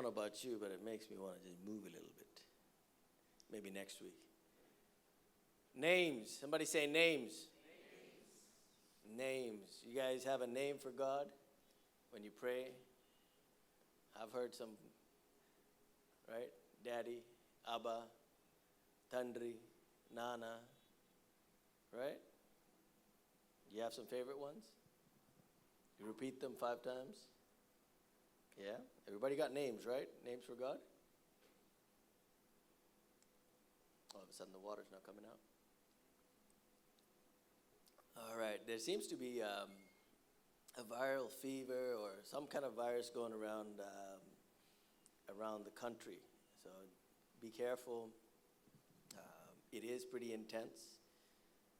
don't know about you, but it makes me want to just move a little bit. Maybe next week. Names. Somebody say names. Names. You guys have a name for God when you pray? I've heard some, right? Daddy, Abba, Tandri, Nana, right? You have some favorite ones? You repeat them 5 times? Yeah? Everybody got names, right? Names for God? All of a sudden the water's not coming out. All right. There seems to be a viral fever or some kind of virus going around the country. So be careful. It is pretty intense.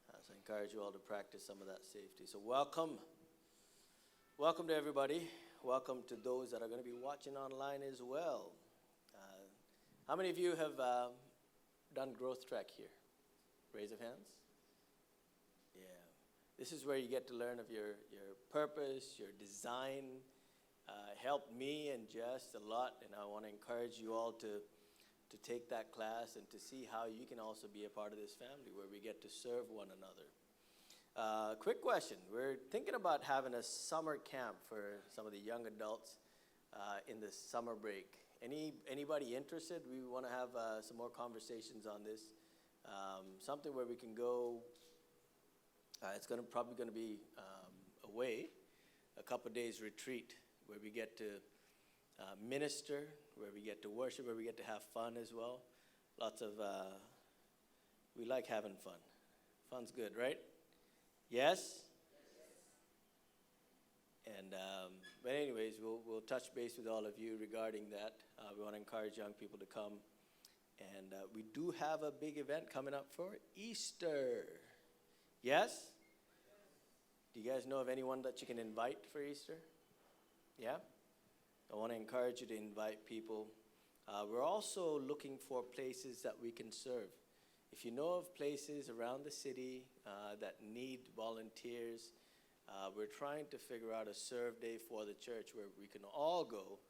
So I encourage you all to practice some of that safety. So welcome. Welcome to everybody. Welcome to those that are going to be watching online as well. How many of you have done Growth Track here? Raise of hands. Yeah. This is where you get to learn of your purpose, your design. Helped me and Jess a lot, and I want to encourage you all to take that class and to see how you can also be a part of this family where we get to serve one another. Quick question. We're thinking about having a summer camp for some of the young adults in the summer break. Anybody interested? We want to have some more conversations on this. Something where we can go. It's probably going to be away, a couple days retreat where we get to minister, where we get to worship, where we get to have fun as well. We like having fun. Fun's good, right? Yes? And but anyways, we'll touch base with all of you regarding that. We want to encourage young people to come. And we do have a big event coming up for Easter. Yes? Do you guys know of anyone that you can invite for Easter? Yeah? I want to encourage you to invite people. We're also looking for places that we can serve. If you know of places around the city that need volunteers, we're trying to figure out a serve day for the church where we can all go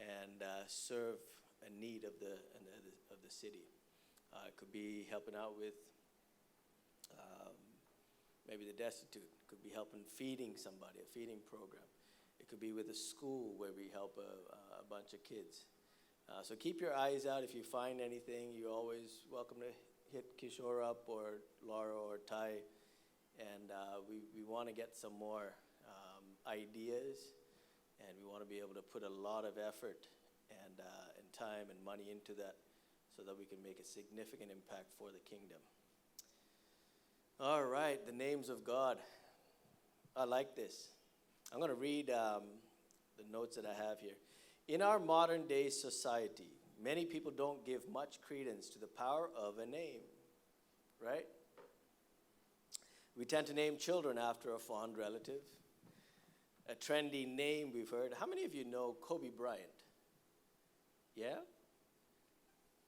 and serve a need of the city. It could be helping out with maybe the destitute. It could be helping feeding somebody, a feeding program. It could be with a school where we help a bunch of kids. So keep your eyes out. If you find anything, you're always welcome to hit Kishore up or Laura or Ty. And we want to get some more ideas, and we want to be able to put a lot of effort and time and money into that so that we can make a significant impact for the kingdom. All right, the names of God. I like this. I'm going to read the notes that I have here. In our modern day society, many people don't give much credence to the power of a name, right? We tend to name children after a fond relative. A trendy name we've heard. How many of you know Kobe Bryant? Yeah?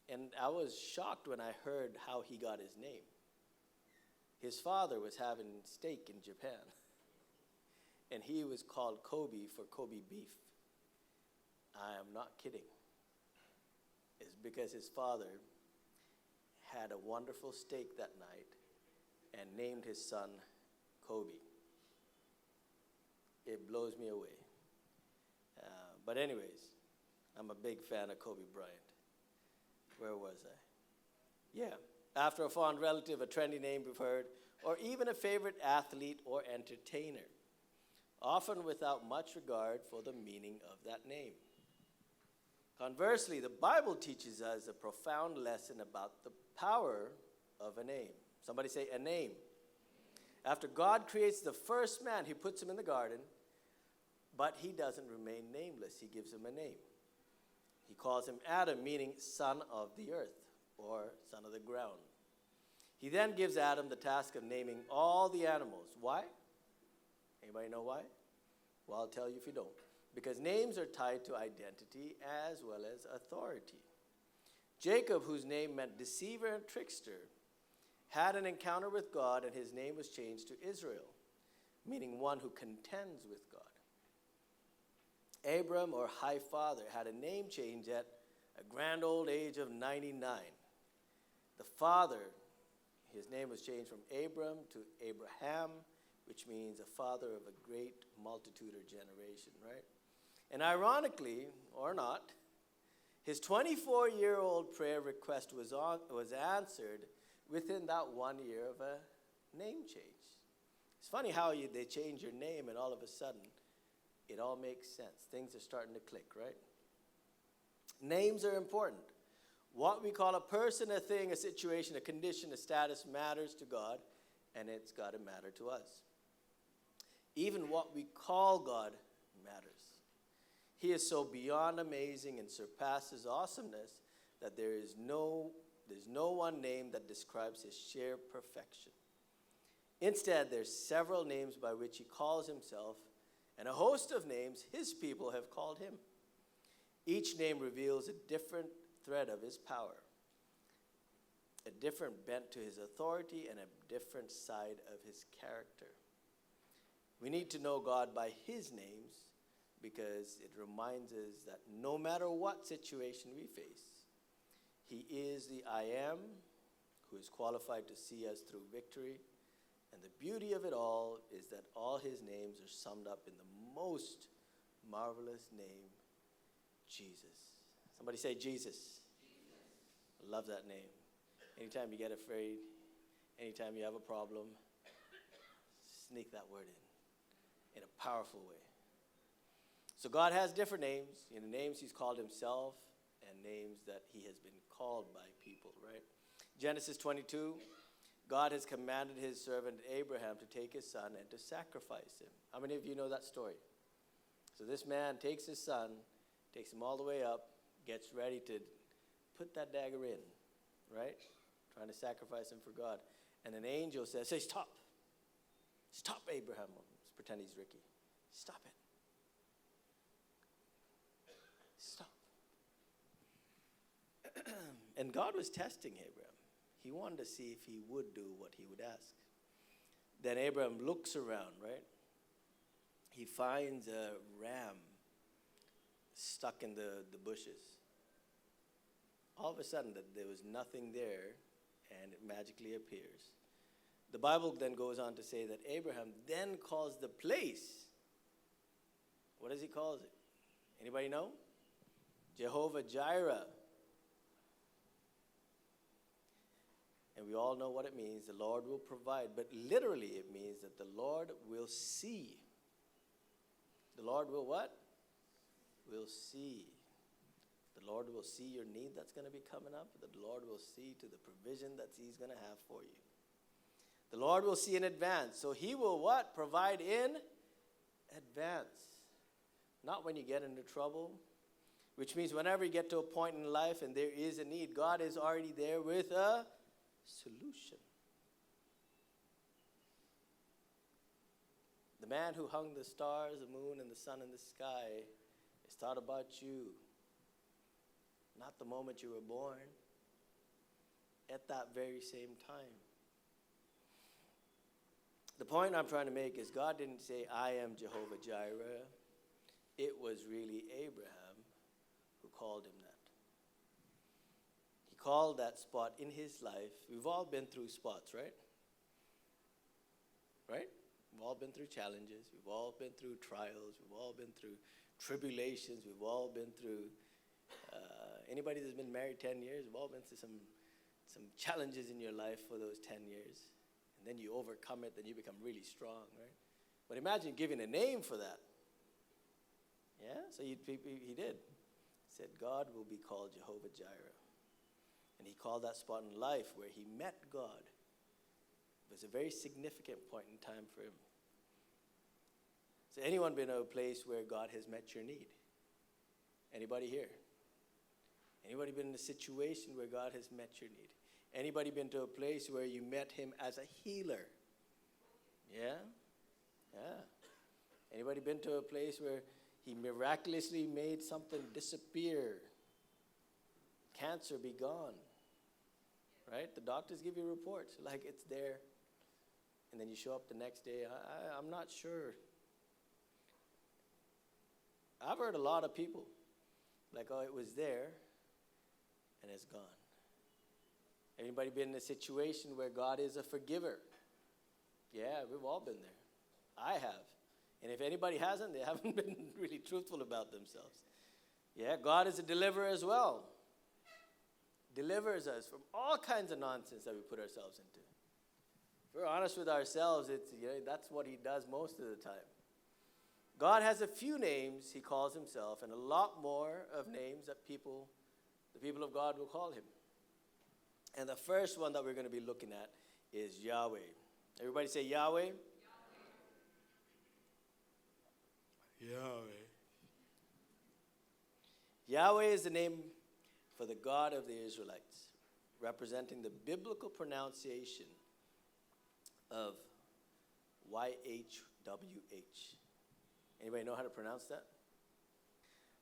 And I was shocked when I heard how he got his name. His father was having steak in Japan, and he was called Kobe for Kobe beef. I am not kidding. It's because his father had a wonderful steak that night and named his son Kobe. It blows me away. But anyways, I'm a big fan of Kobe Bryant. Where was I? Yeah. After a fond relative, a trendy name we've heard, or even a favorite athlete or entertainer, often without much regard for the meaning of that name. Conversely, the Bible teaches us a profound lesson about the power of a name. Somebody say a name. After God creates the first man, he puts him in the garden, but he doesn't remain nameless. He gives him a name. He calls him Adam, meaning son of the earth, or son of the ground. He then gives Adam the task of naming all the animals. Why? Anybody know why? Well, I'll tell you if you don't. Because names are tied to identity as well as authority. Jacob, whose name meant deceiver and trickster, had an encounter with God, and his name was changed to Israel, meaning one who contends with God. Abram, or High Father, had a name change at a grand old age of 99. The father, his name was changed from Abram to Abraham, which means a father of a great multitude or generation, right? And ironically, or not, his 24-year-old prayer request was answered within that 1 year of a name change. It's funny how they change your name and all of a sudden it all makes sense. Things are starting to click, right? Names are important. What we call a person, a thing, a situation, a condition, a status matters to God, and it's got to matter to us. Even what we call God matters. He is so beyond amazing and surpasses awesomeness that there's no one name that describes his sheer perfection. Instead, there's several names by which he calls himself, and a host of names his people have called him. Each name reveals a different thread of his power, a different bent to his authority, and a different side of his character. We need to know God by his names because it reminds us that no matter what situation we face, he is the I am who is qualified to see us through victory. And the beauty of it all is that all his names are summed up in the most marvelous name, Jesus. Somebody say Jesus. I love that name. Anytime you get afraid, anytime you have a problem, sneak that word in a powerful way. So God has different names. Names he's called himself and names that he has been called by people, right? Genesis 22, God has commanded his servant Abraham to take his son and to sacrifice him. How many of you know that story? So this man takes his son, takes him all the way up, gets ready to put that dagger in, right? Trying to sacrifice him for God. And an angel says, say, stop. Stop, Abraham. Let's pretend he's Ricky. Stop it. Stop. And God was testing Abraham. He wanted to see if he would do what he would ask. Then Abraham looks around, right? He finds a ram stuck in the bushes. All of a sudden, there was nothing there, and it magically appears. The Bible then goes on to say that Abraham then calls the place. What does he call it? Anybody know? Jehovah Jireh. And we all know what it means. The Lord will provide. But literally it means that the Lord will see. The Lord will what? Will see. The Lord will see your need that's going to be coming up. The Lord will see to the provision that he's going to have for you. The Lord will see in advance. So he will what? Provide in advance. Not when you get into trouble. Which means whenever you get to a point in life and there is a need, God is already there with a solution. The man who hung the stars, the moon, and the sun in the sky is thought about you. Not the moment you were born. At that very same time. The point I'm trying to make is God didn't say, I am Jehovah Jireh. It was really Abraham who called him that. He called that spot in his life. We've all been through spots, right? Right? We've all been through challenges. We've all been through trials. We've all been through tribulations. We've all been through, anybody that's been married 10 years, we've all been through some challenges in your life for those 10 years. And then you overcome it, then you become really strong, right? But imagine giving a name for that. Yeah, so he did. He said, God will be called Jehovah Jireh. And he called that spot in life where he met God. It was a very significant point in time for him. So anyone been to a place where God has met your need? Anybody here? Anybody been in a situation where God has met your need? Anybody been to a place where you met him as a healer? Yeah? Yeah. Anybody been to a place where he miraculously made something disappear? Cancer be gone. Right? The doctors give you reports like it's there. And then you show up the next day, I'm not sure. I've heard a lot of people, like, oh, it was there, and it's gone. Anybody been in a situation where God is a forgiver? Yeah, we've all been there. I have. And if anybody hasn't, they haven't been really truthful about themselves. Yeah, God is a deliverer as well. Delivers us from all kinds of nonsense that we put ourselves into. If we're honest with ourselves, that's what he does most of the time. God has a few names he calls himself, and a lot more of names that the people of God will call him. And the first one that we're going to be looking at is Yahweh. Everybody say Yahweh. Yahweh. Yahweh is the name for the God of the Israelites, representing the biblical pronunciation of YHWH. Anybody know how to pronounce that?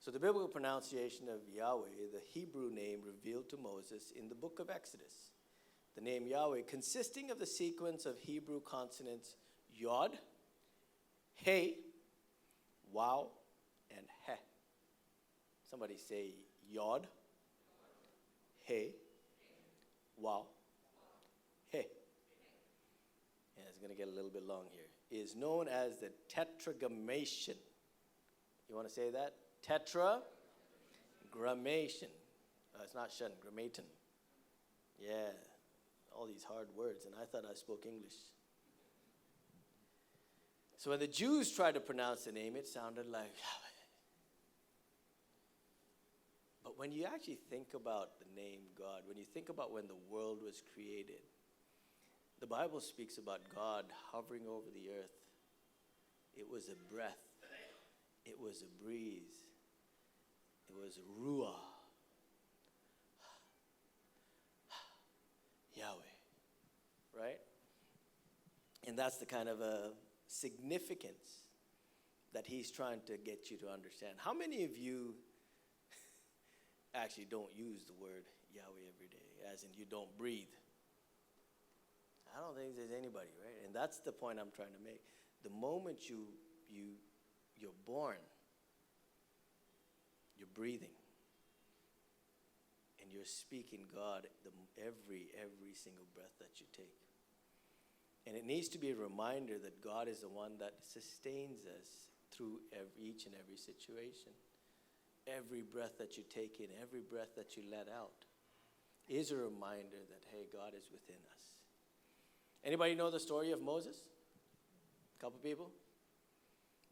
So the biblical pronunciation of Yahweh, the Hebrew name revealed to Moses in the book of Exodus. The name Yahweh, consisting of the sequence of Hebrew consonants Yod, He, Waw, and Heh. Somebody say Yod, He, Waw, Heh. Yeah, it's going to get a little bit long here. Is known as the tetragrammaton. You want to say that? Tetragrammaton. It's not shun, grammaton. Yeah, all these hard words, and I thought I spoke English. So when the Jews tried to pronounce the name, it sounded like Yahweh. But when you actually think about the name God, when you think about when the world was created, the Bible speaks about God hovering over the earth. It was a breath. It was a breeze. It was a ruah. Yahweh. Right? And that's the kind of a significance that he's trying to get you to understand. How many of you actually don't use the word Yahweh every day, as in you don't breathe? I don't think there's anybody, right? And that's the point I'm trying to make. The moment you're born, you're breathing, and you're speaking God every single breath that you take. And it needs to be a reminder that God is the one that sustains us through each and every situation. Every breath that you take in, every breath that you let out is a reminder that, hey, God is within us. Anybody know the story of Moses? A couple people?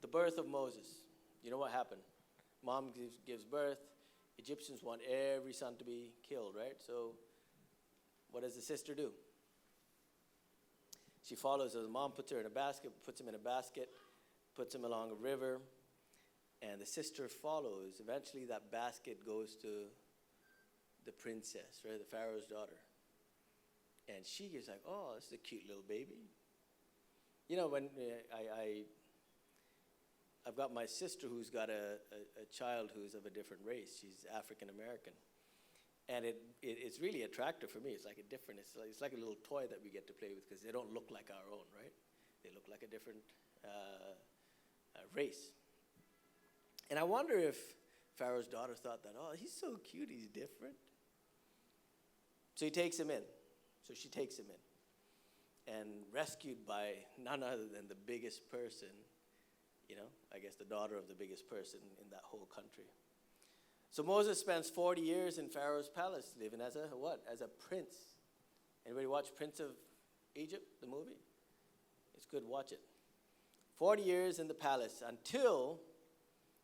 The birth of Moses. You know what happened? Mom gives birth. Egyptians want every son to be killed, right? So what does the sister do? She follows her. The mom puts her in a basket, puts him in a basket, puts him along a river, and the sister follows. Eventually that basket goes to the princess, right, the Pharaoh's daughter. And she is like, oh, this is a cute little baby. You know, when I've got my sister who's got a child who's of a different race. She's African American. And it's really attractive for me. It's like it's like a little toy that we get to play with because they don't look like our own, right? They look like a different race. And I wonder if Pharaoh's daughter thought that, oh, he's so cute, he's different. So he takes him in. So she takes him in. And rescued by none other than the biggest person, I guess the daughter of the biggest person in that whole country. So Moses spends 40 years in Pharaoh's palace, living as a what? As a prince. Anybody watch Prince of Egypt, the movie? It's good, watch it. 40 years in the palace until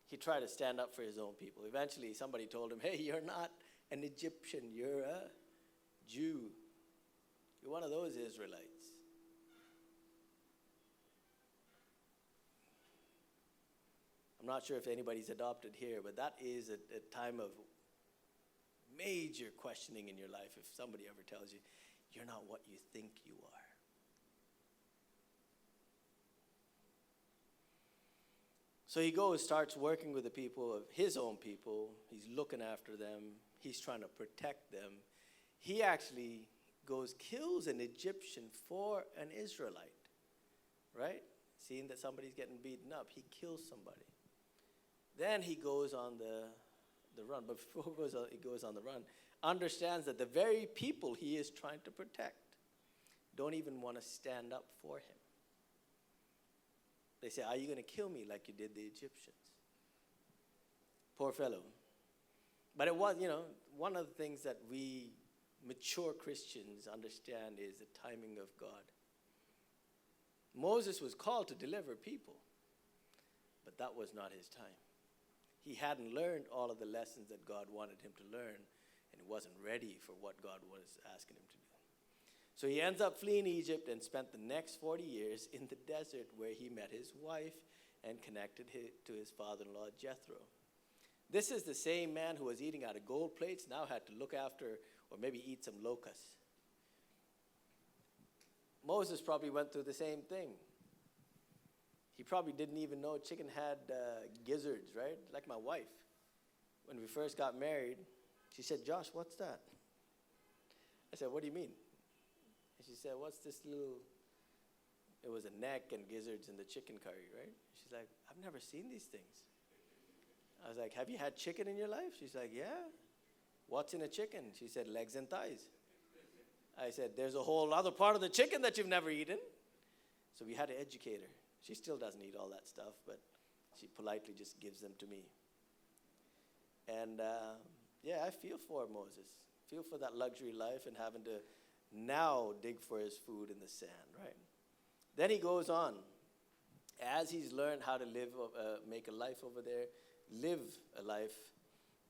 he tried to stand up for his own people. Eventually, somebody told him, hey, you're not an Egyptian, you're a Jew. You're one of those Israelites. I'm not sure if anybody's adopted here, but that is a time of major questioning in your life if somebody ever tells you, you're not what you think you are. So he starts working with the people of his own people. He's looking after them. He's trying to protect them. He actually kills an Egyptian for an Israelite, right? Seeing that somebody's getting beaten up, he kills somebody. Then he goes on the run. But before he goes on the run, understands that the very people he is trying to protect don't even want to stand up for him. They say, are you going to kill me like you did the Egyptians? Poor fellow. But it was, one of the things that we mature Christians understand is the timing of God. Moses was called to deliver people, but that was not his time. He hadn't learned all of the lessons that God wanted him to learn, and he wasn't ready for what God was asking him to do. So he ends up fleeing Egypt and spent the next 40 years in the desert, where he met his wife and connected to his father-in-law, Jethro. This is the same man who was eating out of gold plates, now had to look after or maybe eat some locusts. Moses probably went through the same thing. He probably didn't even know chicken had gizzards, right? Like my wife. When we first got married, she said, Josh, what's that? I said, what do you mean? And she said, what's this little, it was a neck and gizzards in the chicken curry, right? She's like, I've never seen these things. I was like, have you had chicken in your life? She's like, yeah. What's in a chicken? She said, legs and thighs. I said, there's a whole other part of the chicken that you've never eaten. So we had to educate her. She still doesn't eat all that stuff, but she politely just gives them to me. And I feel for Moses. Feel for that luxury life and having to now dig for his food in the sand, right? Then he goes on. As he's learned how to live, make a life over there, live a life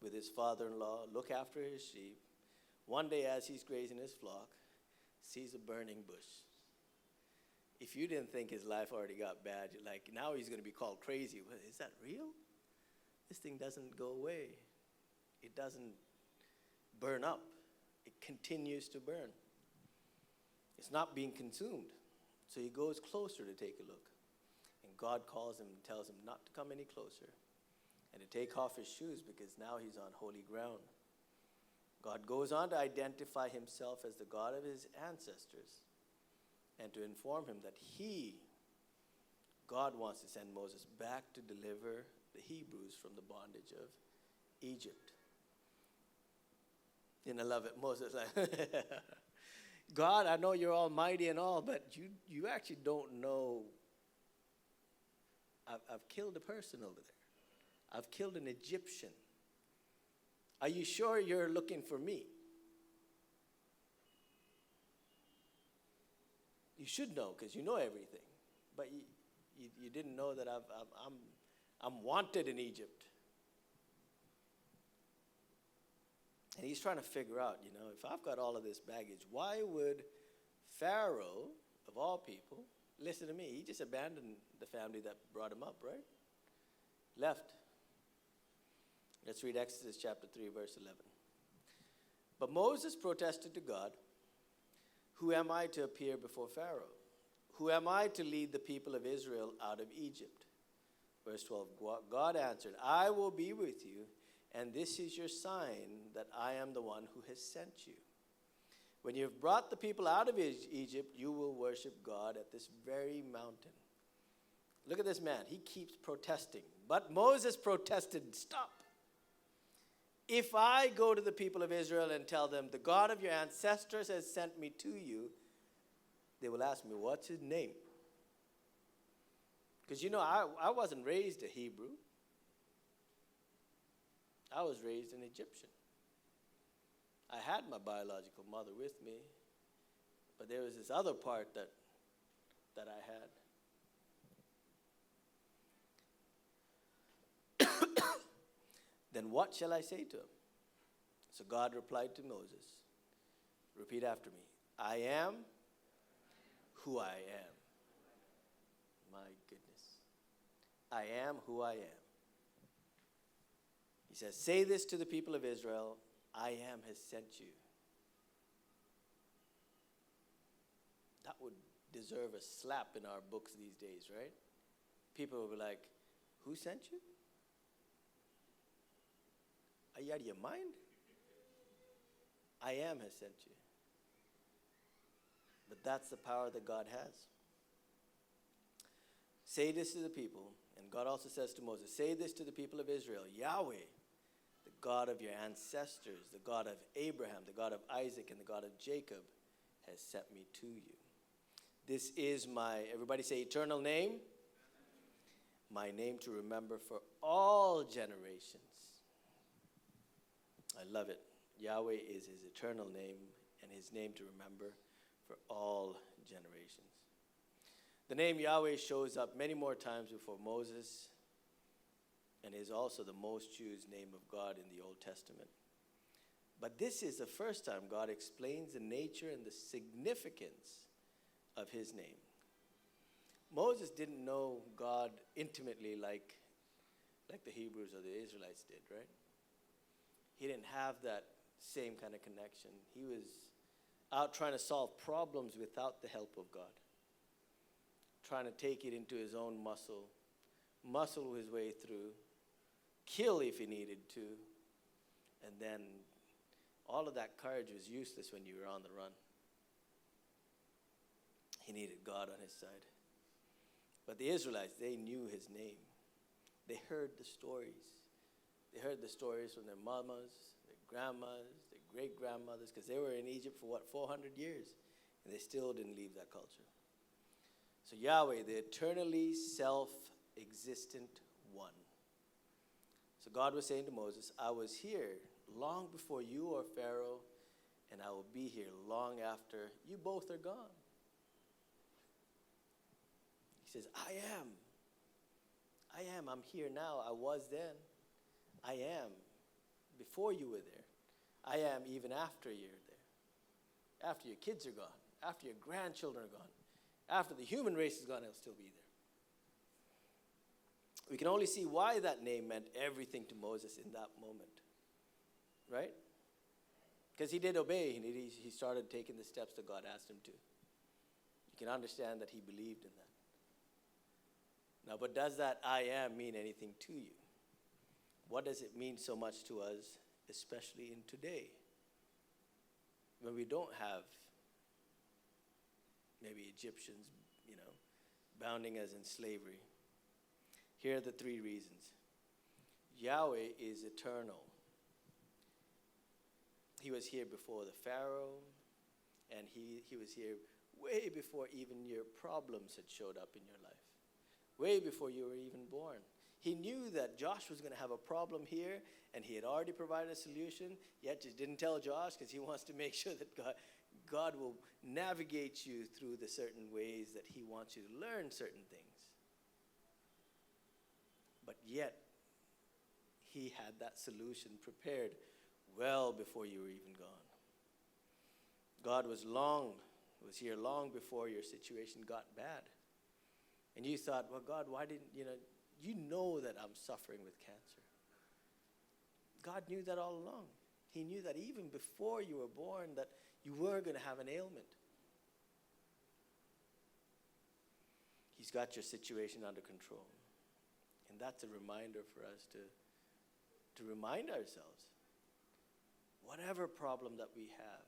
with his father-in-law, look after his sheep. One day as he's grazing his flock, sees a burning bush. If you didn't think his life already got bad, you're like, now he's going to be called crazy. Well, is that real? This thing doesn't go away. It doesn't burn up. It continues to burn. It's not being consumed. So he goes closer to take a look. And God calls him and tells him not to come any closer and to take off his shoes, because now he's on holy ground. God goes on to identify himself as the God of his ancestors and to inform him that God wants to send Moses back to deliver the Hebrews from the bondage of Egypt. And I love it. Moses like, God, I know you're almighty and all, but you actually don't know. I've killed a person over there. I've killed an Egyptian. Are you sure you're looking for me? You should know, because you know everything. But you didn't know that I'm wanted in Egypt. And he's trying to figure out, if I've got all of this baggage, why would Pharaoh, of all people, listen to me? He just abandoned the family that brought him up, right? Left. Let's read Exodus chapter 3, verse 11. But Moses protested to God, who am I to appear before Pharaoh? Who am I to lead the people of Israel out of Egypt? Verse 12, God answered, I will be with you, and this is your sign that I am the one who has sent you. When you have brought the people out of Egypt, you will worship God at this very mountain. Look at this man. He keeps protesting. But Moses protested, stop. If I go to the people of Israel and tell them, the God of your ancestors has sent me to you, they will ask me, what's his name? Because I wasn't raised a Hebrew. I was raised an Egyptian. I had my biological mother with me, but there was this other part that I had. Then what shall I say to him? So God replied to Moses, repeat after me, I am who I am. My goodness. I am who I am. He says, say this to the people of Israel, I am has sent you. That would deserve a slap in our books these days, right? People will be like, who sent you? Are you out of your mind? I am has sent you. But that's the power that God has. Say this to the people, And God also says to Moses, say this to the people of Israel, Yahweh, the God of your ancestors, the God of Abraham, the God of Isaac, and the God of Jacob, has sent me to you. This is my, everybody say, eternal name. My name to remember for all generations. I love it. Yahweh is his eternal name and his name to remember for all generations. The name Yahweh shows up many more times before Moses and is also the most used name of God in the Old Testament. But this is the first time God explains the nature and the significance of his name. Moses didn't know God intimately like the Hebrews or the Israelites did, right? He didn't have that same kind of connection. He was out trying to solve problems without the help of God, trying to take it into his own muscle his way through, kill if he needed to, and then all of that courage was useless when you were on the run. He needed God on his side. But the Israelites, they knew his name. They heard the stories. They heard the stories from their mamas, their grandmas, their great-grandmothers, because they were in Egypt for, 400 years, and they still didn't leave that culture. So Yahweh, the eternally self-existent one. So God was saying to Moses, I was here long before you or Pharaoh, and I will be here long after you both are gone. He says, I am. I'm here now. I was then. I am before you were there. I am even after you're there. After your kids are gone. After your grandchildren are gone. After the human race is gone, I'll still be there. We can only see why that name meant everything to Moses in that moment. Right? Because he did obey. He started taking the steps that God asked him to. You can understand that he believed in that. Now, but does that I am mean anything to you? What does it mean so much to us, especially in today, when we don't have maybe Egyptians, bounding us in slavery? Here are the 3 reasons. Yahweh is eternal. He was here before the Pharaoh, and he was here way before even your problems had showed up in your life, way before you were even born. He knew that Josh was going to have a problem here, and he had already provided a solution, yet just didn't tell Josh because he wants to make sure that God will navigate you through the certain ways that he wants you to learn certain things. But yet, he had that solution prepared well before you were even gone. God was here long before your situation got bad. And you thought, well, God, why didn't, you know that I'm suffering with cancer. God knew that all along. He knew that even before you were born that you were going to have an ailment. He's got your situation under control. And that's a reminder for us to remind ourselves. Whatever problem that we have,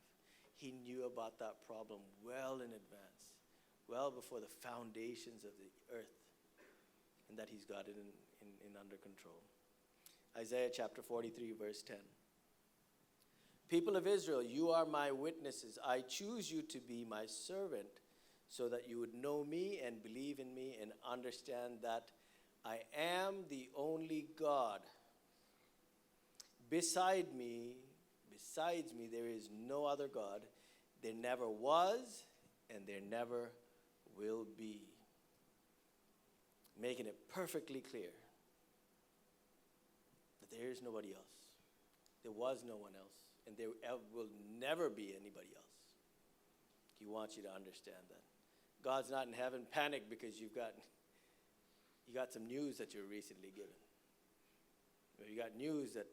he knew about that problem well in advance, well before the foundations of the earth, and that he's got it in under control. Isaiah chapter 43, verse 10. People of Israel, you are my witnesses. I choose you to be my servant so that you would know me and believe in me and understand that I am the only God. Besides me, there is no other God. There never was and there never will be. Making it perfectly clear that there is nobody else. There was no one else. And there will never be anybody else. He wants you to understand that. God's not in heaven. Panic because you got some news that you're recently given. Or you got news that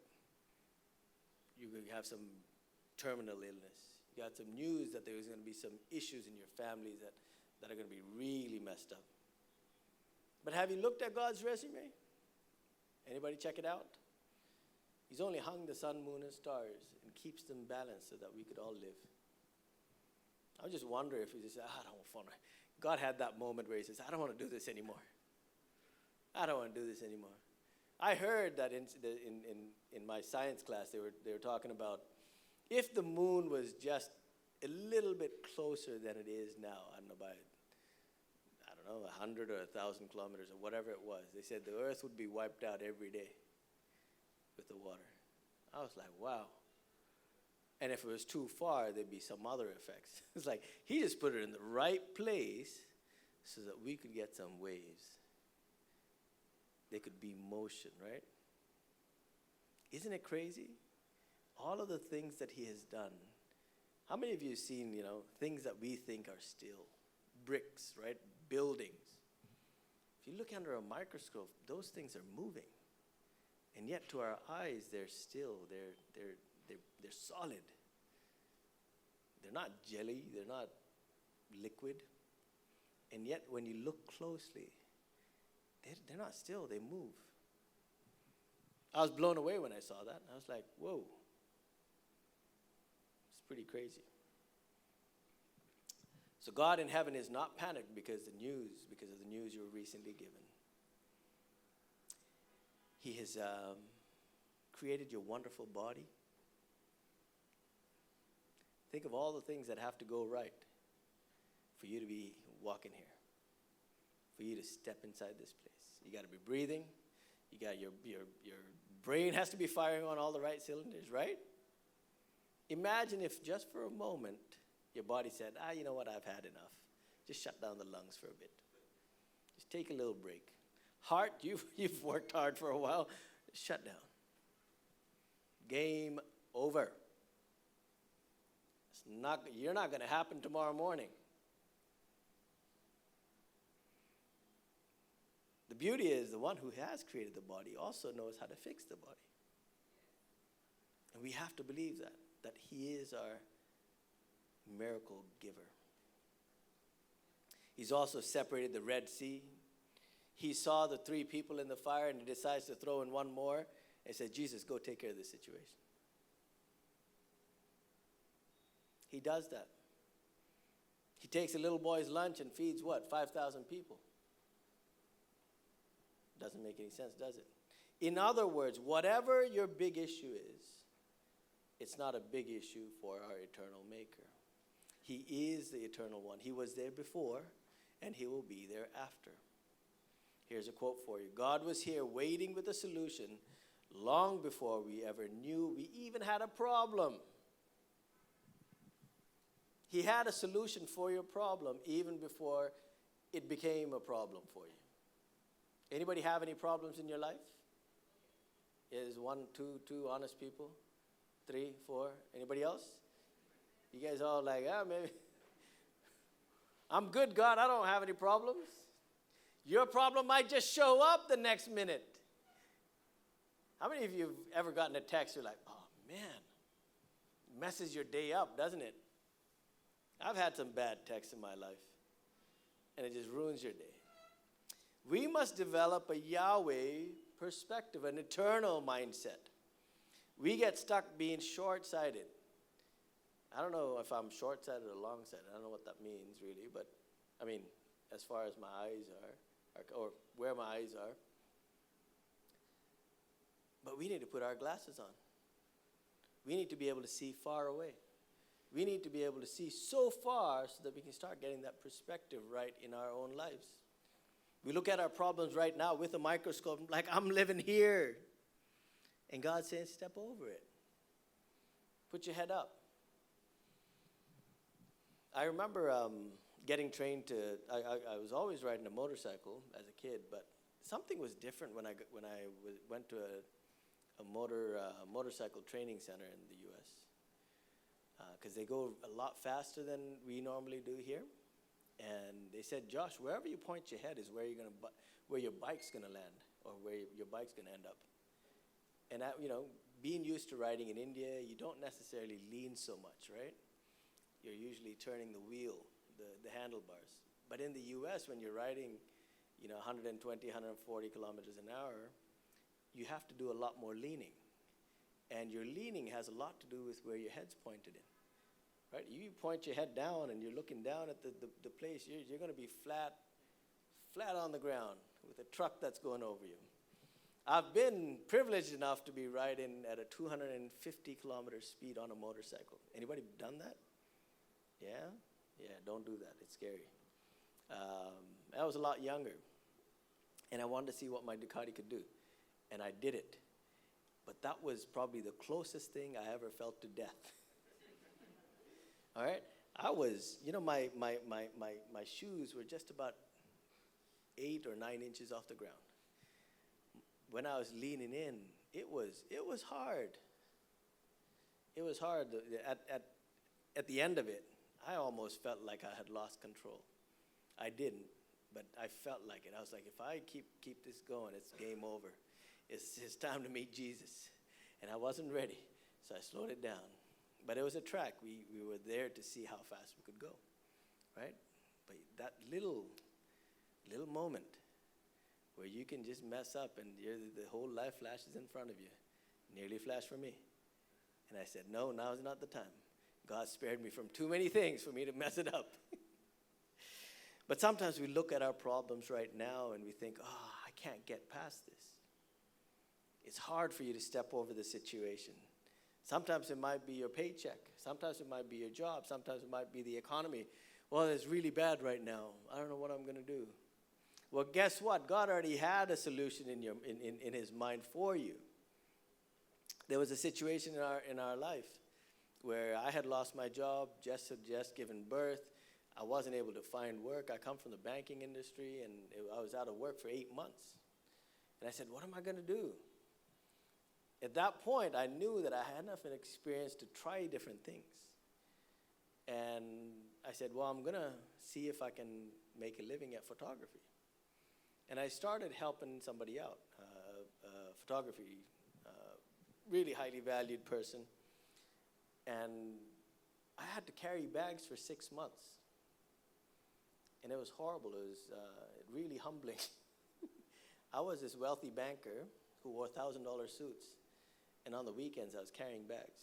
you have some terminal illness. You got some news that there's going to be some issues in your families that are going to be really messed up. But have you looked at God's resume? Anybody check it out? He's only hung the sun, moon, and stars and keeps them balanced so that we could all live. I just wonder if he just said, I don't want to. God had that moment where he says, I don't want to do this anymore. I don't want to do this anymore. I heard that in my science class, they were talking about if the moon was just a little bit closer than it is now, I don't know, by, 100 or 1,000 kilometers or whatever it was, they said the earth would be wiped out every day with the water. I was like, wow. And if it was too far, there'd be some other effects. It's like he just put it in the right place so that we could get some waves. There could be motion, right? Isn't it crazy? All of the things that he has done. How many of you have seen, things that we think are still? Bricks, right? Buildings. If you look under a microscope, those things are moving. And yet to our eyes, they're still, they're solid. They're not jelly, they're not liquid. And yet when you look closely, they're not still, they move. I was blown away when I saw that. I was like, whoa. It's pretty crazy. So God in heaven is not panicked because of the news you were recently given. He has created your wonderful body. Think of all the things that have to go right for you to be walking here, for you to step inside this place. You got to be breathing. You got your brain has to be firing on all the right cylinders, right? Imagine if just for a moment your body said, you know what, I've had enough. Just shut down the lungs for a bit. Just take a little break. Heart, you've worked hard for a while. Shut down. Game over. You're not going to happen tomorrow morning. The beauty is the one who has created the body also knows how to fix the body. And we have to believe that he is our miracle giver. He's also separated the Red Sea. He saw the 3 people in the fire and he decides to throw in one more and said, Jesus, go take care of this situation. He does that. He takes a little boy's lunch and feeds what? 5,000 people. Doesn't make any sense, does it? In other words, whatever your big issue is, it's not a big issue for our eternal maker. He is the eternal one. He was there before, and he will be there after. Here's a quote for you. God was here waiting with a solution long before we ever knew we even had a problem. He had a solution for your problem even before it became a problem for you. Anybody have any problems in your life? Is 1, 2 honest people? 3, 4? Anybody else? You guys all like, maybe. I'm good, God. I don't have any problems. Your problem might just show up the next minute. How many of you have ever gotten a text, you're like, oh, man, messes your day up, doesn't it? I've had some bad texts in my life, and it just ruins your day. We must develop a Yahweh perspective, an eternal mindset. We get stuck being short-sighted. I don't know if I'm short-sighted or long-sighted. I don't know what that means, really, but, as far as my eyes are, or where my eyes are. But we need to put our glasses on. We need to be able to see far away. We need to be able to see so far so that we can start getting that perspective right in our own lives. We look at our problems right now with a microscope, like I'm living here. And God's saying, step over it. Put your head up. I remember getting trained I was always riding a motorcycle as a kid, but something was different when I went to a motorcycle training center in the U.S. Because they go a lot faster than we normally do here. And they said, Josh, wherever you point your head is where your bike's going to land, or where your bike's going to end up. And being used to riding in India, you don't necessarily lean so much, right? You're usually turning the wheel, the handlebars. But in the U.S., when you're riding, 120, 140 kilometers an hour, you have to do a lot more leaning. And your leaning has a lot to do with where your head's pointed in. Right? You point your head down and you're looking down at the place, you're going to be flat on the ground. with a truck that's going over you. I've been privileged enough to be riding at a 250 kilometer speed on a motorcycle. Anybody done that? Yeah? Yeah, don't do that. It's scary. I was a lot younger, and I wanted to see what my Ducati could do, and I did it. But that was probably the closest thing I ever felt to death. All right? I was, my shoes were just about 8 or 9 inches off the ground. When I was leaning in, it was hard. It was hard. At the end of it, I almost felt like I had lost control. I didn't, but I felt like it. I was like, if I keep this going, it's game over. It's time to meet Jesus. And I wasn't ready, so I slowed it down. But it was a track. We were there to see how fast we could go, right? But that little moment where you can just mess up and the whole life flashes in front of you, nearly flashed for me. And I said, no, now is not the time. God spared me from too many things for me to mess it up. But sometimes we look at our problems right now and we think, I can't get past this. It's hard for you to step over the situation. Sometimes it might be your paycheck. Sometimes it might be your job. Sometimes it might be the economy. Well, it's really bad right now. I don't know what I'm going to do. Well, guess what? God already had a solution in his mind for you. There was a situation in our life where I had lost my job, just had given birth. I wasn't able to find work. I come from the banking industry, and I was out of work for 8 months. And I said, what am I going to do? At that point, I knew that I had enough experience to try different things. And I said, well, I'm going to see if I can make a living at photography. And I started helping somebody out, photography, really highly valued person. And I had to carry bags for 6 months. And it was horrible. It was really humbling. I was this wealthy banker who wore $1,000 suits. And on the weekends, I was carrying bags.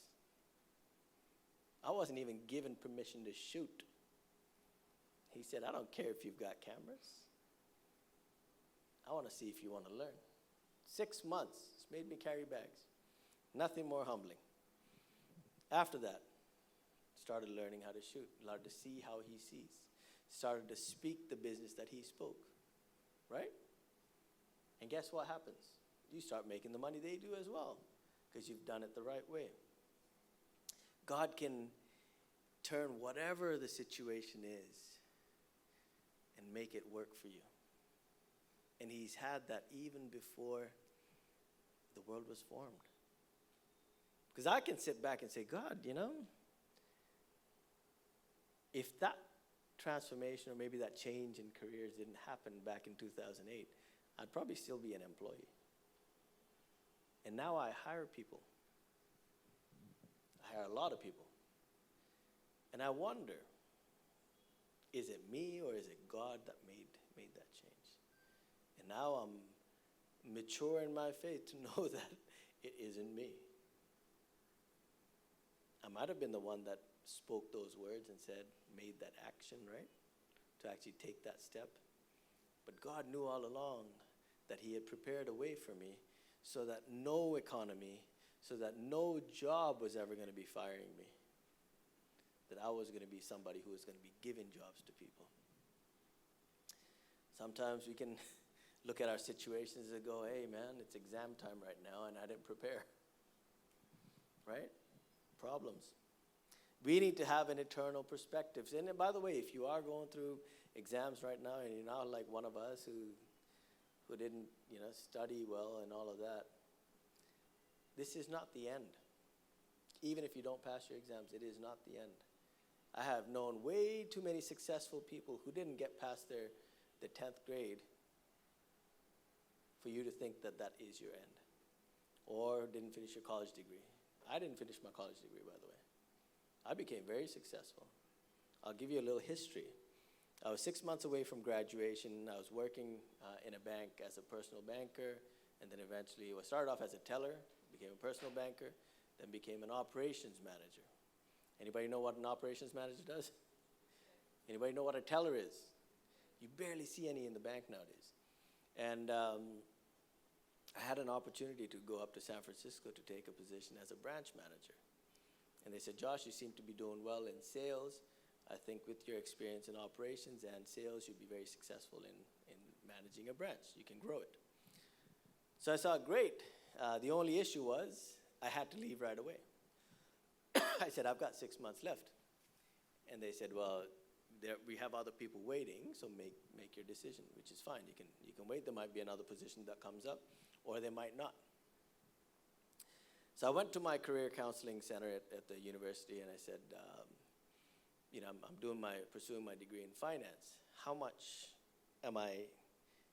I wasn't even given permission to shoot. He said, I don't care if you've got cameras. I want to see if you want to learn. 6 months, it's made me carry bags. Nothing more humbling. After that, started learning how to shoot, learned to see how he sees. Started to speak the business that he spoke, right? And guess what happens? You start making the money they do as well, because you've done it the right way. God can turn whatever the situation is and make it work for you. And he's had that even before the world was formed. Because I can sit back and say, God, if that transformation or maybe that change in careers didn't happen back in 2008, I'd probably still be an employee. And now I hire people. I hire a lot of people. And I wonder, is it me or is it God that made that change? And now I'm mature in my faith to know that it isn't me. I might have been the one that spoke those words and made that action, right? To actually take that step. But God knew all along that he had prepared a way for me so that no economy, so that no job was ever going to be firing me. That I was going to be somebody who was going to be giving jobs to people. Sometimes we can look at our situations and go, hey man, it's exam time right now and I didn't prepare. Right? Problems. We need to have an eternal perspective. And by the way, if you are going through exams right now and you're not like one of us who didn't, study well and all of that, this is not the end. Even if you don't pass your exams, it is not the end. I have known way too many successful people who didn't get past the 10th grade for you to think that is your end. Or didn't finish your college degree. I didn't finish my college degree, by the way. I became very successful. I'll give you a little history. I was 6 months away from graduation. I was working in a bank as a personal banker, and then eventually I started off as a teller, became a personal banker, then became an operations manager. Anybody know what an operations manager does? Anybody know what a teller is? You barely see any in the bank nowadays. And I had an opportunity to go up to San Francisco to take a position as a branch manager. And they said, Josh, you seem to be doing well in sales. I think with your experience in operations and sales, you'd be very successful in managing a branch. You can grow it. So I thought, great. The only issue was I had to leave right away. I said, I've got 6 months left. And they said, well, we have other people waiting, so make your decision, which is fine. You can wait. There might be another position that comes up, or there might not. So I went to my career counseling center at the university, and I said, I'm pursuing my degree in finance. How much am I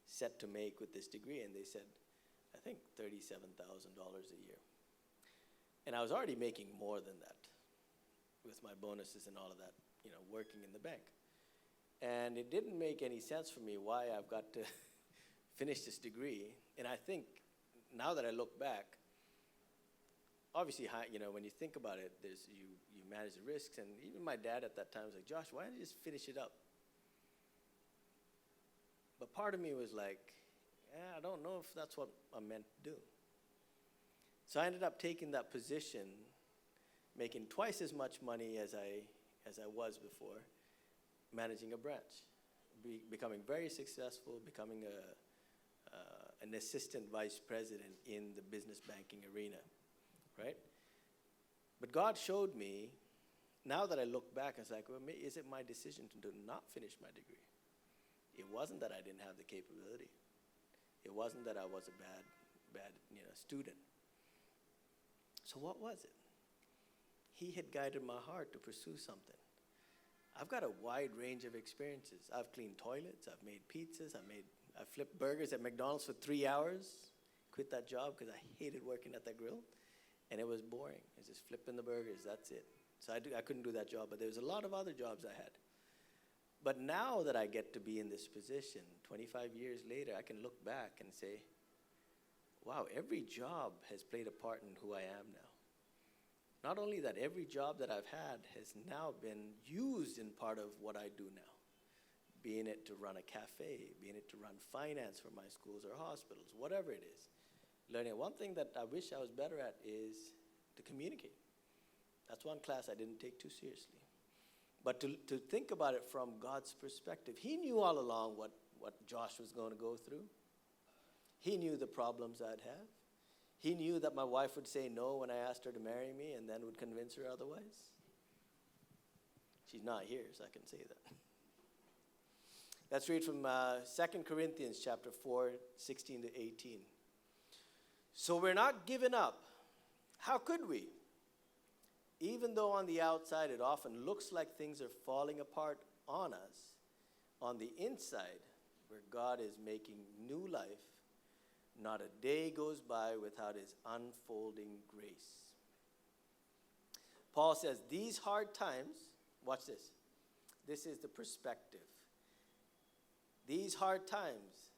set to make with this degree? And they said, I think $37,000 a year. And I was already making more than that with my bonuses and all of that, working in the bank. And it didn't make any sense for me why I've got to finish this degree. And I think now that I look back, obviously, when you think about it, you manage the risks. And even my dad at that time was like, Josh, why don't you just finish it up? But part of me was like, I don't know if that's what I'm meant to do. So I ended up taking that position, making twice as much money as I was before, managing a branch, becoming very successful, becoming an assistant vice president in the business banking arena, right? But God showed me, now that I look back, I was like, well, is it my decision to not finish my degree? It wasn't that I didn't have the capability. It wasn't that I was a bad student. So what was it? He had guided my heart to pursue something. I've got a wide range of experiences. I've cleaned toilets, I've made pizzas, I flipped burgers at McDonald's for 3 hours, quit that job because I hated working at that grill, and it was boring. It was just flipping the burgers, that's it. So I couldn't do that job, but there was a lot of other jobs I had. But now that I get to be in this position, 25 years later, I can look back and say, wow, every job has played a part in who I am now. Not only that, every job that I've had has now been used in part of what I do now. Being it to run a cafe, being it to run finance for my schools or hospitals, whatever it is. Learning. One thing that I wish I was better at is to communicate. That's one class I didn't take too seriously. But to think about it from God's perspective, He knew all along what Josh was going to go through. He knew the problems I'd have. He knew that my wife would say no when I asked her to marry me and then would convince her otherwise. She's not here, so I can say that. Let's read from 2 Corinthians chapter 4, 16 to 18. So we're not giving up. How could we? Even though on the outside it often looks like things are falling apart on us, on the inside, where God is making new life, not a day goes by without His unfolding grace. Paul says, these hard times, watch this. This is the perspective. These hard times,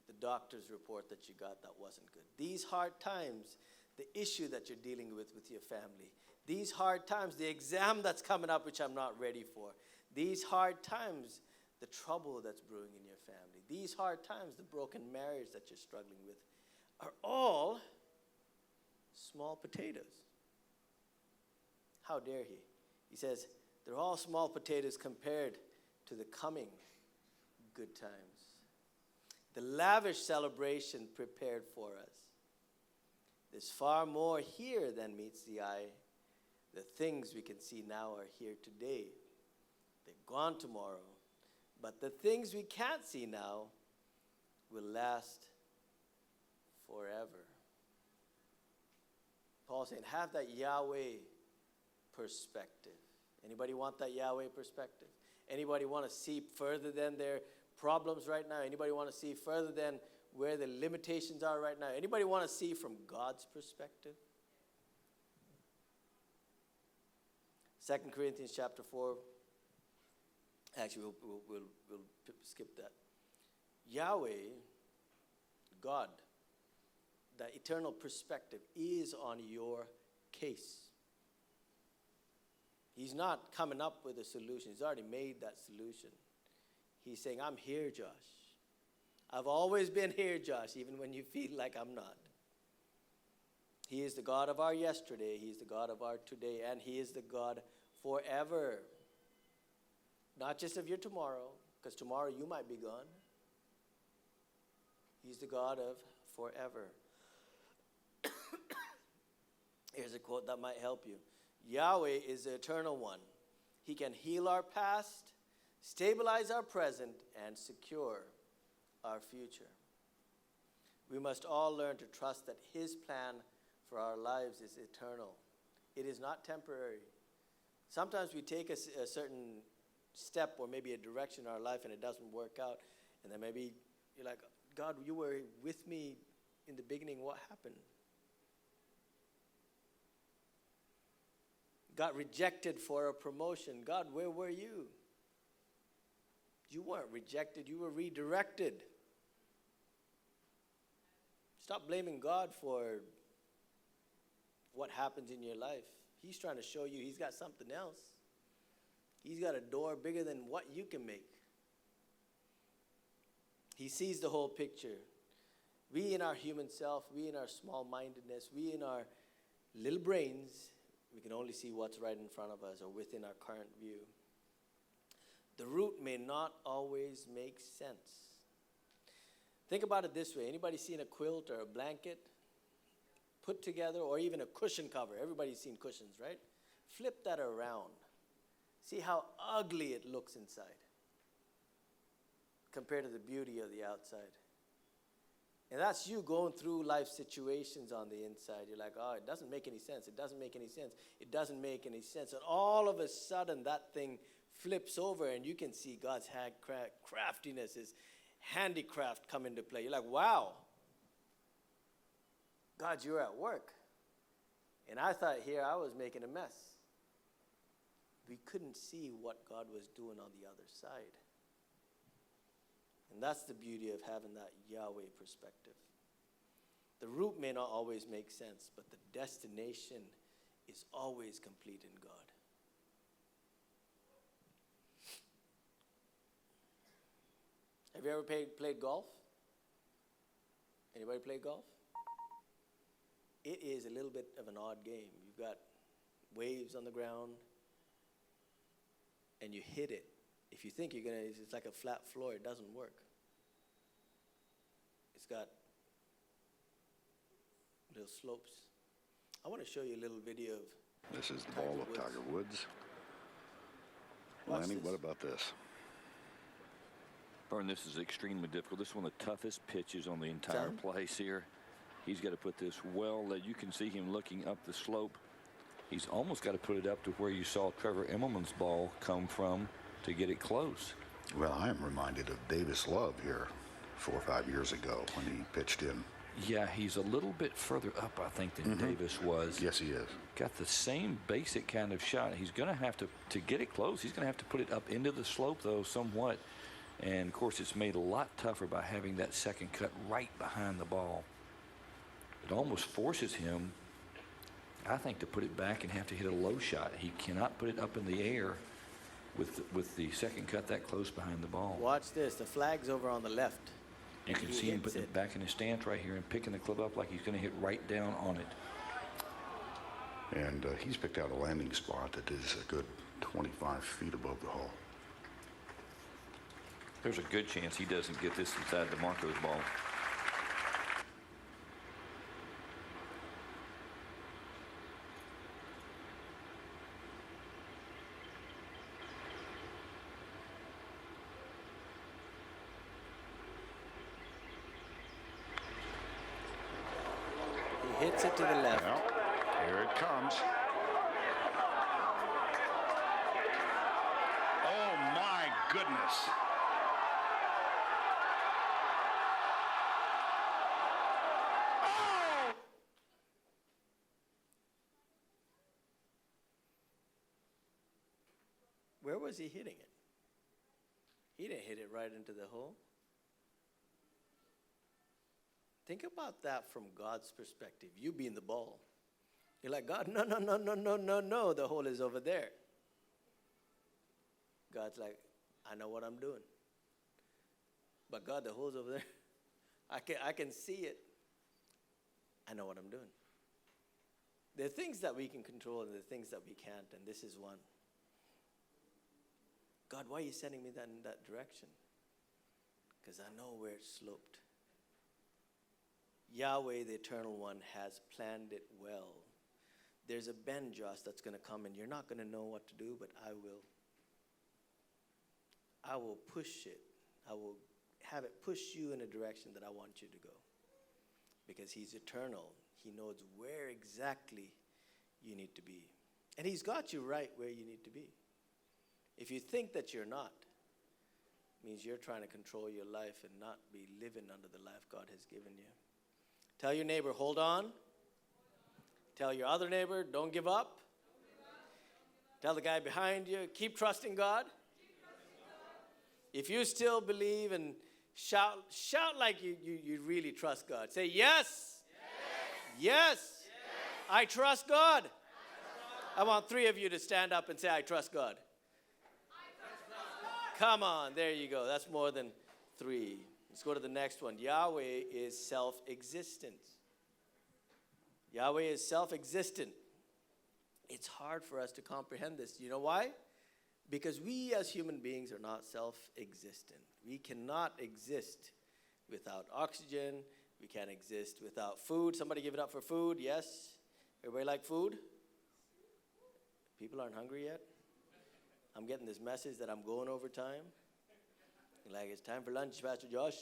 the doctor's report that you got that wasn't good. These hard times, the issue that you're dealing with your family. These hard times, the exam that's coming up, which I'm not ready for. These hard times, the trouble that's brewing in your family. These hard times, the broken marriage that you're struggling with, are all small potatoes. How dare he? He says, they're all small potatoes compared to the coming good times. The lavish celebration prepared for us. There's far more here than meets the eye. The things we can see now are here today. They're gone tomorrow. But the things we can't see now will last forever. Paul's saying, have that Yahweh perspective. Anybody want that Yahweh perspective? Anybody want to see further than their problems right now? Anybody want to see further than where the limitations are right now? Anybody want to see from God's perspective? 2 Corinthians chapter 4. Actually, we'll skip that. Yahweh, God, the eternal perspective is on your case. He's not coming up with a solution. He's already made that solution. He's saying, I'm here, Josh. I've always been here, Josh, even when you feel like I'm not. He is the God of our yesterday. He's the God of our today. And He is the God forever. Not just of your tomorrow, because tomorrow you might be gone. He's the God of forever. Here's a quote that might help you. Yahweh is the eternal one. He can heal our past, stabilize our present, and secure our future. We must all learn to trust that His plan for our lives is eternal. It is not temporary. Sometimes we take a certain step or maybe a direction in our life and it doesn't work out. And then maybe you're like, God, you were with me in the beginning. What happened? Got rejected for a promotion. God, where were you? You weren't rejected. You were redirected. Stop blaming God for what happens in your life. He's trying to show you He's got something else. He's got a door bigger than what you can make. He sees the whole picture. We in our human self, we in our small-mindedness, we in our little brains, we can only see what's right in front of us or within our current view. The route may not always make sense. Think about it this way. Anybody seen a quilt or a blanket put together, or even a cushion cover? Everybody's seen cushions, right? Flip that around. See how ugly it looks inside compared to the beauty of the outside. And that's you going through life situations on the inside. You're like, oh, it doesn't make any sense. It doesn't make any sense. It doesn't make any sense. And all of a sudden, that thing flips over and you can see God's craftiness, His handicraft come into play. You're like, wow. God, you're at work. And I thought here I was making a mess. We couldn't see what God was doing on the other side. And that's the beauty of having that Yahweh perspective. The route may not always make sense, but the destination is always complete in God. Have you ever played golf? Anybody play golf? It is a little bit of an odd game. You've got waves on the ground, and you hit it. If you think you're going to, it's like a flat floor, it doesn't work. It's got little slopes. I want to show you a little video of This is the ball of Tiger Woods. Lanny, what about this? Vern, this is extremely difficult. This is one of the toughest pitches on the entire place here. He's got to put this well that you can see him looking up the slope. He's almost got to put it up to where you saw Trevor Immelman's ball come from to get it close. Well, I am reminded of Davis Love here 4 or 5 years ago when he pitched in. Yeah, he's a little bit further up, I think, than Davis was. Yes, he is. Got the same basic kind of shot. He's going to have to get it close, he's going to have to put it up into the slope, though, somewhat. And, of course, it's made a lot tougher by having that second cut right behind the ball. It almost forces him, I think, to put it back and have to hit a low shot. He cannot put it up in the air with the second cut that close behind the ball. Watch this. The flag's over on the left. You can see him putting it back in his stance right here and picking the club up like he's going to hit right down on it. And he's picked out a landing spot that is a good 25 feet above the hole. There's a good chance he doesn't get this inside the Marco's ball. He hits it to the left. Well, here it comes. Oh, my goodness. Where was he hitting it? He didn't hit it right into the hole. Think about that from God's perspective. You being the ball. You're like, God, no, no, no, no, no, no, no. The hole is over there. God's like, I know what I'm doing. But God, the hole's over there. I can see it. I know what I'm doing. There are things that we can control and there are things that we can't, and this is one. God, why are you sending me in that direction? Because I know where it's sloped. Yahweh, the Eternal One, has planned it well. There's a bend, Josh, that's going to come, and you're not going to know what to do, but I will. I will push it. I will have it push you in a direction that I want you to go. Because he's eternal. He knows where exactly you need to be. And he's got you right where you need to be. If you think that you're not, it means you're trying to control your life and not be living under the life God has given you. Tell your neighbor, hold on. Tell your other neighbor, don't give up. Tell the guy behind you, keep trusting God. If you still believe, and shout like you really trust God. Say, yes. Yes. I trust God. I want 3 of you to stand up and say, I trust God. Come on, there you go. That's more than 3. Let's go to the next one. Yahweh is self-existent. Yahweh is self-existent. It's hard for us to comprehend this. You know why? Because we as human beings are not self-existent. We cannot exist without oxygen. We can't exist without food. Somebody give it up for food, yes? Everybody like food? People aren't hungry yet? I'm getting this message that I'm going over time. Like, it's time for lunch, Pastor Josh.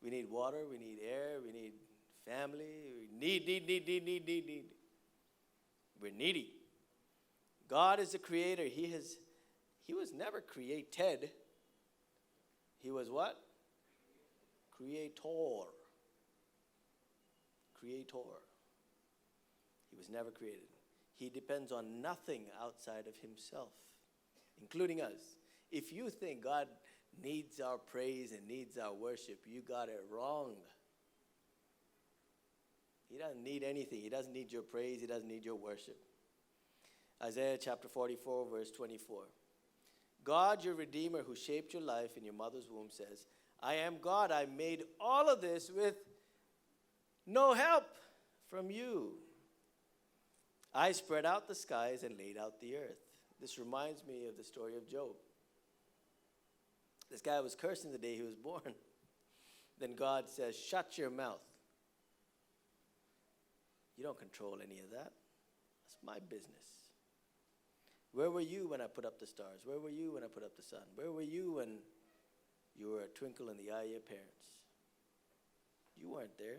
We need water, we need air, we need family. We need. We're needy. God is the creator. He was never created. He was what? Creator. Creator. He was never created. He depends on nothing outside of himself, including us. If you think God needs our praise and needs our worship, you got it wrong. He doesn't need anything. He doesn't need your praise. He doesn't need your worship. Isaiah chapter 44, verse 24. God, your Redeemer, who shaped your life in your mother's womb, says, I am God. I made all of this with no help from you. I spread out the skies and laid out the earth. This reminds me of the story of Job. This guy was cursing the day he was born. Then God says, shut your mouth. You don't control any of that. That's my business. Where were you when I put up the stars? Where were you when I put up the sun? Where were you when you were a twinkle in the eye of your parents? You weren't there.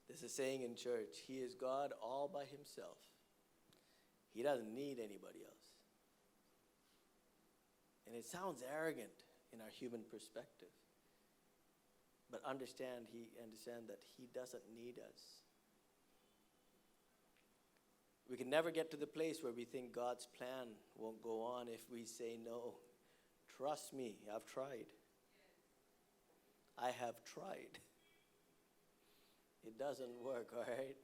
There's a saying in church, he is God all by himself. He doesn't need anybody else. And it sounds arrogant in our human perspective. But understand that he doesn't need us. We can never get to the place where we think God's plan won't go on if we say no. Trust me, I've tried. I have tried. It doesn't work, all right?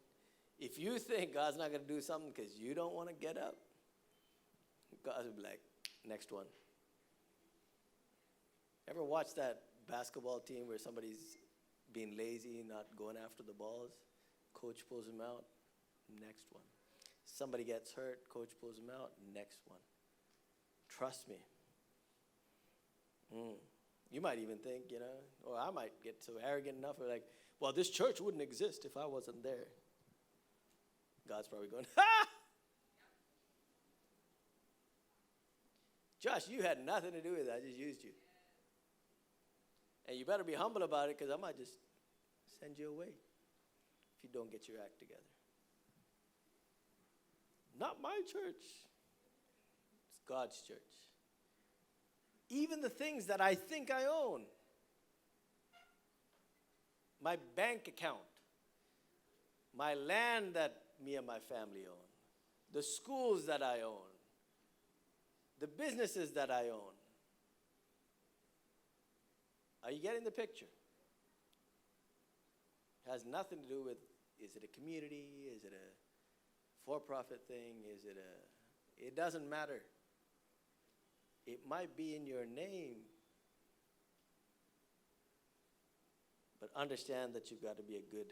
If you think God's not going to do something because you don't want to get up, God will be like, next one. Ever watch that basketball team where somebody's being lazy, not going after the balls? Coach pulls him out, next one. Somebody gets hurt, coach pulls him out, next one. Trust me. You might even think, or I might get so arrogant enough, or like, well, this church wouldn't exist if I wasn't there. God's probably going, ha! Josh, you had nothing to do with it. I just used you. And you better be humble about it, because I might just send you away if you don't get your act together. Not my church. It's God's church. Even the things that I think I own. My bank account. My land that me and my family own. The schools that I own. The businesses that I own. Are you getting the picture? It has nothing to do with, is it a community? Is it a for-profit thing? It doesn't matter. It might be in your name, but understand that you've got to be a good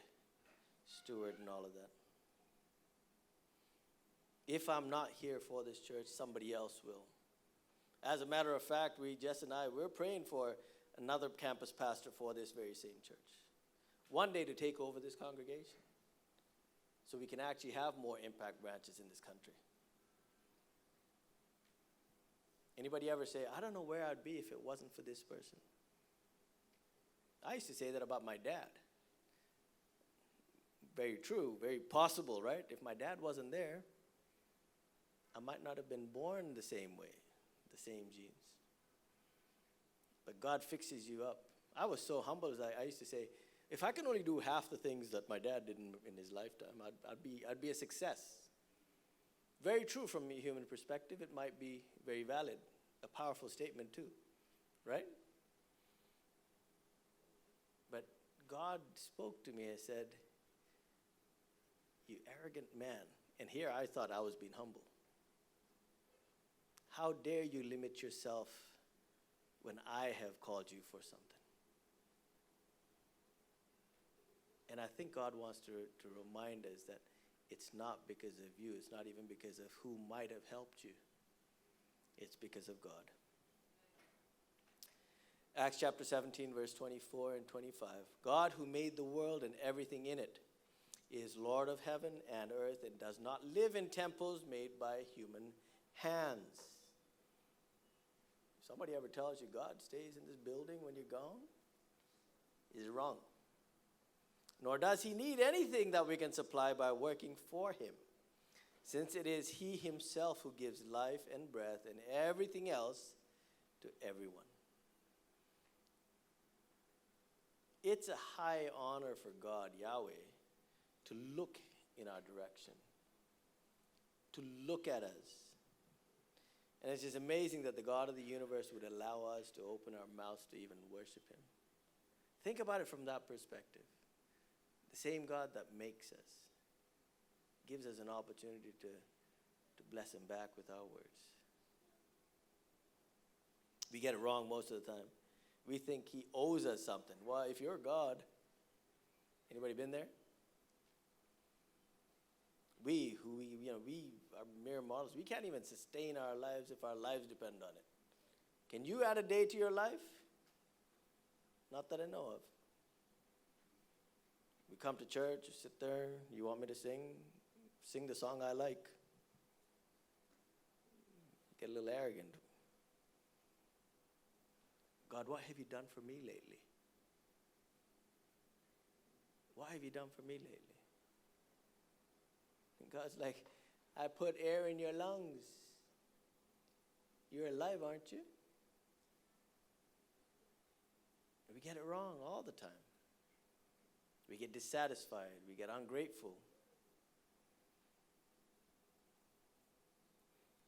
steward and all of that. If I'm not here for this church, somebody else will. As a matter of fact, Jess and I, we're praying for another campus pastor for this very same church. One day to take over this congregation so we can actually have more impact branches in this country. Anybody ever say, I don't know where I'd be if it wasn't for this person? I used to say that about my dad. Very true, very possible, right? If my dad wasn't there, I might not have been born the same way, the same genes. But God fixes you up. I was so humble as I used to say, if I can only do half the things that my dad did in his lifetime, I'd be a success. Very true from a human perspective. It might be very valid, a powerful statement too, right? But God spoke to me and said, you arrogant man. And here I thought I was being humble. How dare you limit yourself when I have called you for something? And I think God wants to remind us that it's not because of you. It's not even because of who might have helped you. It's because of God. Acts chapter 17, verse 24 and 25. God who made the world and everything in it is Lord of heaven and earth and does not live in temples made by human hands. If somebody ever tells you God stays in this building when you're gone, is wrong. Nor does he need anything that we can supply by working for him, since it is he himself who gives life and breath and everything else to everyone. It's a high honor for God, Yahweh, to look in our direction, to look at us. And it's just amazing that the God of the universe would allow us to open our mouths to even worship him. Think about it from that perspective. The same God that makes us gives us an opportunity to bless him back with our words. We get it wrong most of the time. We think he owes us something. Well, if you're God, anybody been there? We are mere mortals. We can't even sustain our lives if our lives depend on it. Can you add a day to your life? Not that I know of. We come to church, you sit there, you want me to sing the song I like. Get a little arrogant. God, what have you done for me lately? What have you done for me lately? And God's like, I put air in your lungs. You're alive, aren't you? And we get it wrong all the time. We get dissatisfied. We get ungrateful.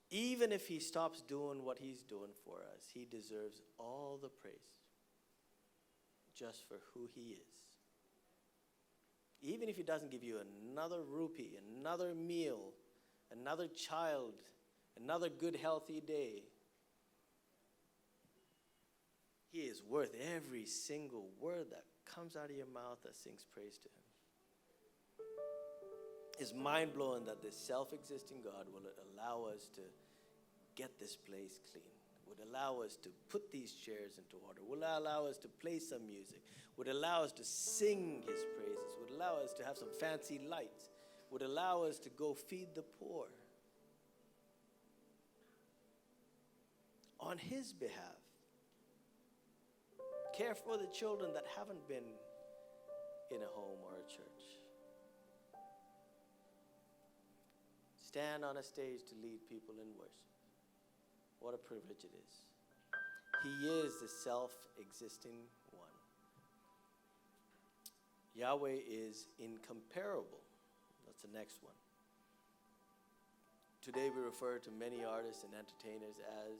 Even if he stops doing what he's doing for us, he deserves all the praise just for who he is. Even if he doesn't give you another rupee, another meal, another child, another good, healthy day, he is worth every single word that comes out of your mouth that sings praise to him. It's mind-blowing that this self-existing God will allow us to get this place clean, would allow us to put these chairs into order, would allow us to play some music, would allow us to sing his praises, would allow us to have some fancy lights, would allow us to go feed the poor on his behalf. Care for the children that haven't been in a home or a church. Stand on a stage to lead people in worship. What a privilege it is. He is the self-existing one. Yahweh is incomparable. That's the next one. Today we refer to many artists and entertainers as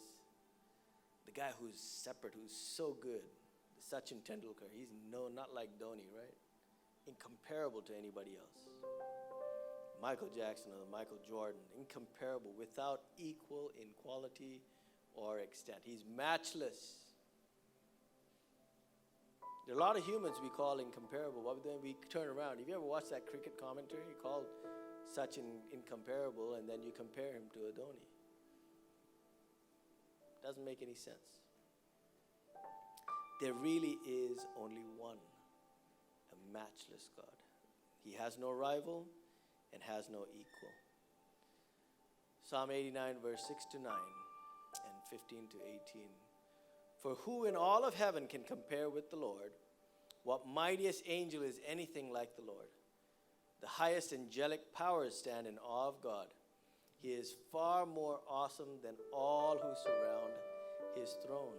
the guy who's separate, who's so good. Sachin Tendulkar, he's not like Dhoni, right? Incomparable to anybody else. Michael Jackson or Michael Jordan, incomparable, without equal in quality or extent. He's matchless. There are a lot of humans we call incomparable, but then we turn around. Have you ever watched that cricket commentary? He called Sachin incomparable, and then you compare him to a Dhoni. Doesn't make any sense. There really is only one, a matchless God. He has no rival and has no equal. Psalm 89, verse 6 to 9 and 15 to 18. For who in all of heaven can compare with the Lord? What mightiest angel is anything like the Lord? The highest angelic powers stand in awe of God. He is far more awesome than all who surround his throne.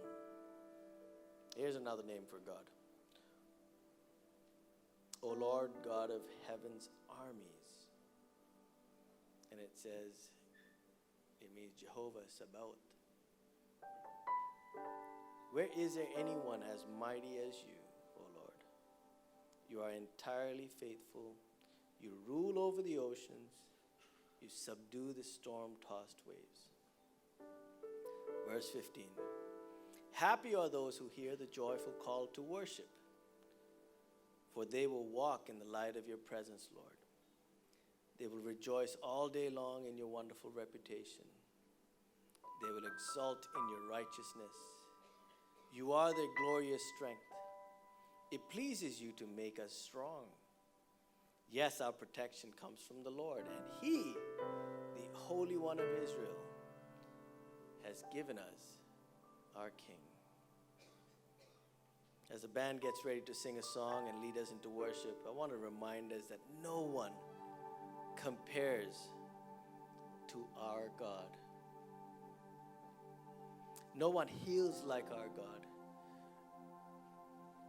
Here's another name for God. O Lord God of heaven's armies. And it says, it means Jehovah Sabaoth. Where is there anyone as mighty as you, O Lord? You are entirely faithful. You rule over the oceans. You subdue the storm-tossed waves. Verse 15. Happy are those who hear the joyful call to worship, for they will walk in the light of your presence, Lord. They will rejoice all day long in your wonderful reputation. They will exult in your righteousness. You are their glorious strength. It pleases you to make us strong. Yes, our protection comes from the Lord, and He, the Holy One of Israel, has given us our King. As the band gets ready to sing a song and lead us into worship, I want to remind us that no one compares to our God. No one heals like our God.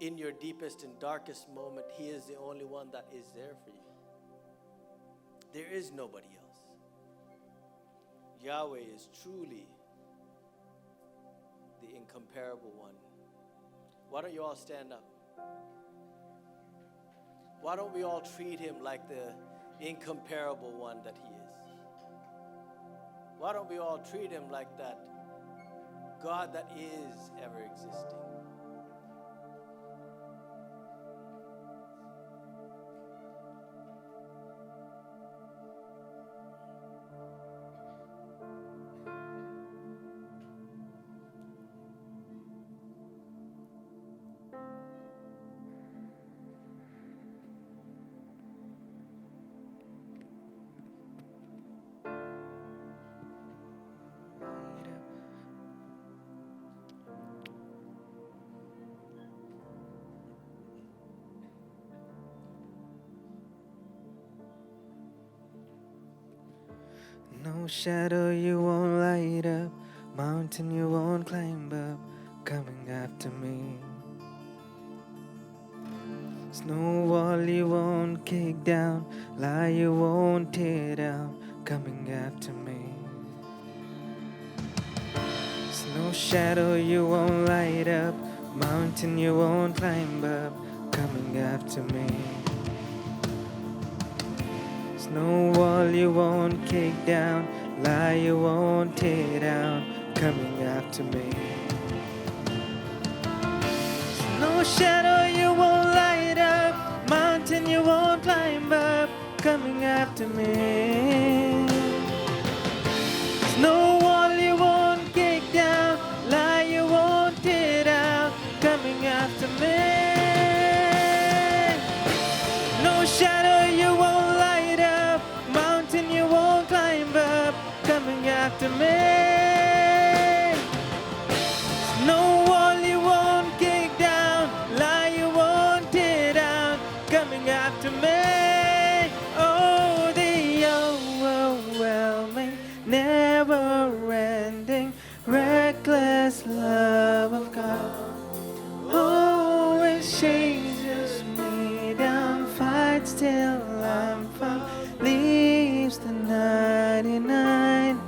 In your deepest and darkest moment, He is the only one that is there for you. There is nobody else. Yahweh is truly the incomparable one. Why don't you all stand up? Why don't we all treat Him like the incomparable one that He is? Why don't we all treat Him like that God that is ever existing? No shadow you won't light up, mountain you won't climb up, coming after me. Snow wall you won't kick down, lie you won't tear down, coming after me. No shadow you won't light up, mountain you won't climb up, coming after me. No wall you won't kick down, lie you won't tear down, coming after me. No shadow you won't light up, mountain you won't climb up, coming after me. No wall you won't kick down, lie you won't tear down, coming after me. No shadow you won't light up, mountain you won't climb up, coming after me. No wall you won't kick down, lie you won't tear down, coming after me. Oh, the overwhelming, never-ending, reckless love of God always chases me down, fights till I'm found, leaves the 99.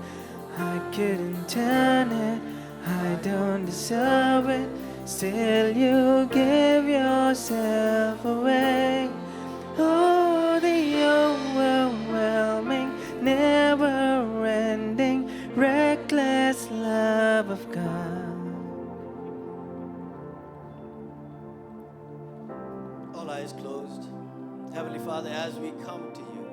I couldn't turn it, I don't deserve it, still you give yourself away. Oh, the overwhelming, never-ending, reckless love love of God. All eyes closed. Heavenly Father, as we come to you,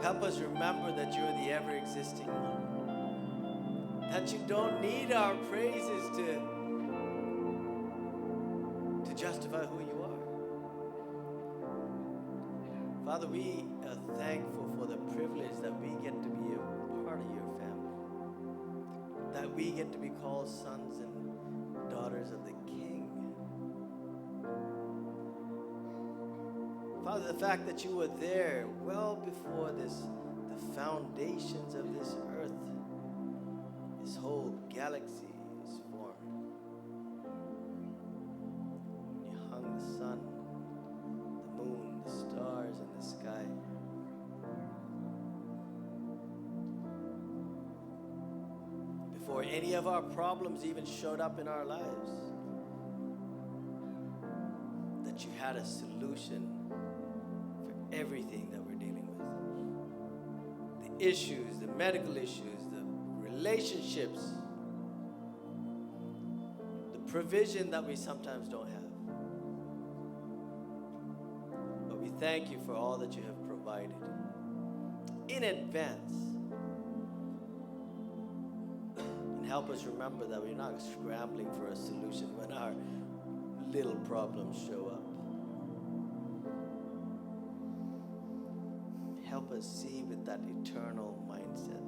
help us remember that you're the ever-existing one. That you don't need our praises to justify who you are. Father, we are thankful for the privilege that we get to be a part of your family. That we get to be called sons and daughters of the King. Father, the fact that you were there well before the foundations of this earth, this whole galaxy is formed. You hung the sun, the moon, the stars in the sky. Before any of our problems even showed up in our lives, that you had a solution for everything that we're dealing with. The issues, the medical issues, the relationships, the provision that we sometimes don't have. But we thank you for all that you have provided in advance. And help us remember that we're not scrambling for a solution when our little problems show up. Help us see with that eternal mindset.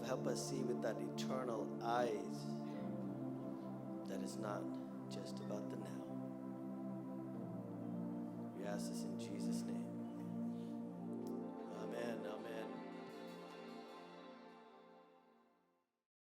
Help us see with that eternal eyes that is not just about the now. We ask this in Jesus' name.